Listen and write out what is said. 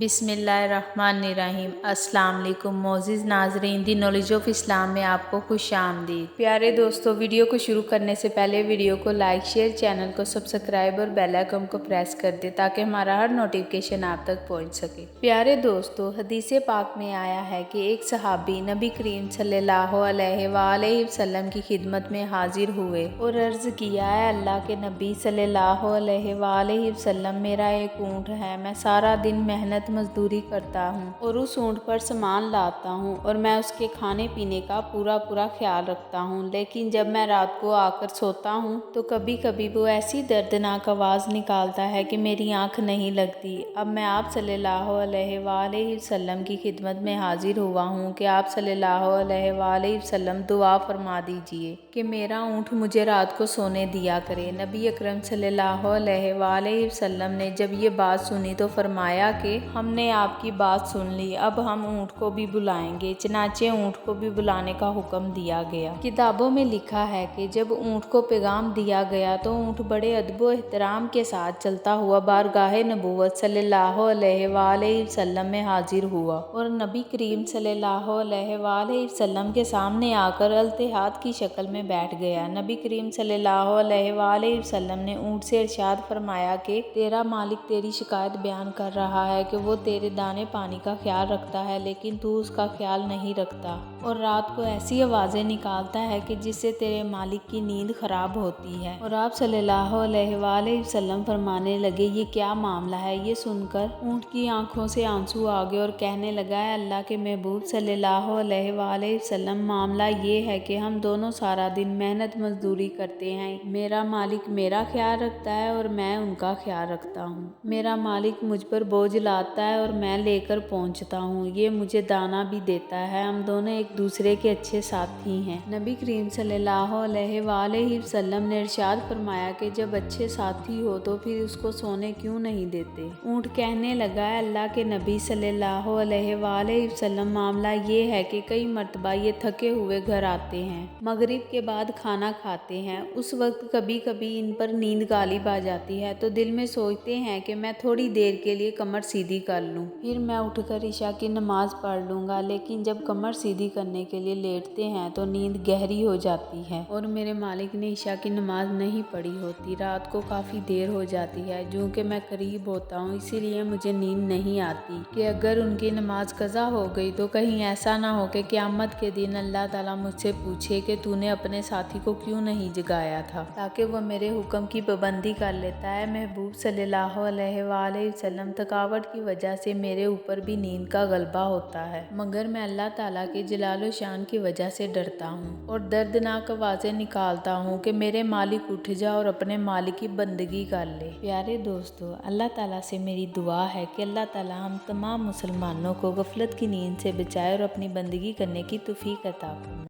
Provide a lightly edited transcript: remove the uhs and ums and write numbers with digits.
बिस्मिल्लाहिर्रहमानिर्रहीम। अस्सलाम वालेकुम मोअज़्ज़िज़ नाज़रीन, दी नॉलेज ऑफ इस्लाम में आपको खुश आमदीद। प्यारे दोस्तों, वीडियो को शुरू करने से पहले वीडियो को लाइक शेयर, चैनल को सब्सक्राइब और बेल आइकन को प्रेस कर दे ताकि हमारा हर नोटिफिकेशन आप तक पहुंच सके। प्यारे दोस्तों, हदीस पाक में आया है कि एक सहाबी नबी करीम सल्लल्लाहु अलैहि वसल्लम की खिदमत में हाजिर हुए और अर्ज किया, है अल्लाह के नबी सल्लल्लाहु अलैहि वसल्लम, मेरा एक ऊँट है, मैं सारा दिन मेहनत मजदूरी करता हूँ और उस ऊँट पर सामान लाता हूँ और मैं उसके खाने पीने का पूरा ख्याल रखता हूँ, लेकिन जब मैं रात को आकर सोता हूँ तो कभी कभी वो ऐसी दर्दनाक आवाज़ निकालता है कि मेरी आंख नहीं लगती। अब मैं आप सल्लल्लाहु अलैहि वसल्लम की खिदमत में हाजिर हुआ हूँ कि आप सल्लल्लाहु अलैहि वसल्लम दुआ फरमा दीजिए कि मेरा ऊँट मुझे रात को सोने दिया करे। नबी अकरम सल्लल्लाहु अलैहि वसल्लम ने जब ये बात सुनी तो फरमाया कि हमने आपकी बात सुन ली, अब हम ऊँट को भी बुलाएंगे। चनाचे ऊँट को भी बुलाने का हुक्म दिया गया। किताबों में लिखा है कि जब ऊँट को पैगाम दिया गया तो ऊँट बड़े अदब व एहतराम के साथ चलता हुआ बारगाहे नबूवत सल्लल्लाहु अलैहि वसल्लम में हाजिर हुआ और नबी करीम सल्लल्लाहु अलैहि वसल्लम के सामने आकर अल्तिहाद की शक्ल में बैठ गया। नबी करीम सल्लल्लाहु अलैहि वसल्लम ने ऊँट से इरशाद फरमाया कि तेरा मालिक तेरी शिकायत बयान कर रहा है कि वो तेरे दाने पानी का ख्याल रखता है लेकिन तू उसका ख्याल नहीं रखता और रात को ऐसी आवाज़ें निकालता है कि जिससे तेरे मालिक की नींद खराब होती है। और आप सल्लल्लाहु अलैहि वसल्लम फरमाने लगे, ये क्या मामला है? ये सुनकर ऊँट की आंखों से आंसू आ गए और कहने लगा, है अल्लाह के महबूब सल्लल्लाहु अलैहि वसल्लम, मामला ये है कि हम दोनों सारा दिन मेहनत मजदूरी करते हैं। मेरा मालिक मेरा ख्याल रखता है और मैं उनका ख्याल रखता हूँ। मेरा मालिक मुझ पर बोझ लाता है और मैं लेकर पहुंचता हूँ। ये मुझे दाना भी देता है। हम दोनों एक दूसरे के अच्छे साथी हैं। नबी करीम सल्लल्लाहु अलैहि वसल्लम ने इरशाद फरमाया कि जब अच्छे साथी हो तो फिर उसको सोने क्यों नहीं देते? ऊँट कहने लगा, है अल्लाह के नबी सल्लल्लाहु अलैहि वसल्लम, मामला ये है कि कई मर्तबा ये थके हुए घर आते हैं, मगरिब के बाद खाना खाते हैं, उस वक्त कभी कभी इन पर नींद गालिब आ जाती है तो दिल में सोचते हैं कि मैं थोड़ी देर के लिए कमर सीधी कर लूं, फिर मैं उठकर इशा की नमाज पढ़ लूंगा। लेकिन जब कमर सीधी करने के लिए लेटते हैं तो नींद गहरी हो जाती है और मेरे मालिक ने इशा की नमाज नहीं पढ़ी होती। रात को काफ़ी देर हो जाती है। जो कि मैं करीब होता हूँ इसीलिए मुझे नींद नहीं आती कि अगर उनकी नमाज कज़ा हो गई तो कहीं ऐसा ना हो कि क़यामत के दिन अल्लाह ताला मुझसे पूछे कि तूने अपने साथी को क्यों नहीं जगाया था, ताकि वह मेरे हुक्म की पाबंदी कर लेता है। महबूब सल्लल्लाहु अलैहि वसल्लम, थकावट की वजह से मेरे ऊपर भी नींद का गलबा होता है, मगर मैं अल्लाह ताला के जलाल शान की वजह से डरता हूँ और दर्दनाक आवाज़ें निकालता हूँ कि मेरे मालिक उठ जा और अपने मालिक की बंदगी कर ले। प्यारे दोस्तों, अल्लाह ताला से मेरी दुआ है कि अल्लाह ताला हम तमाम मुसलमानों को गफलत की नींद से बचाए और अपनी बंदगी करने की तौफीक अता फरमाए।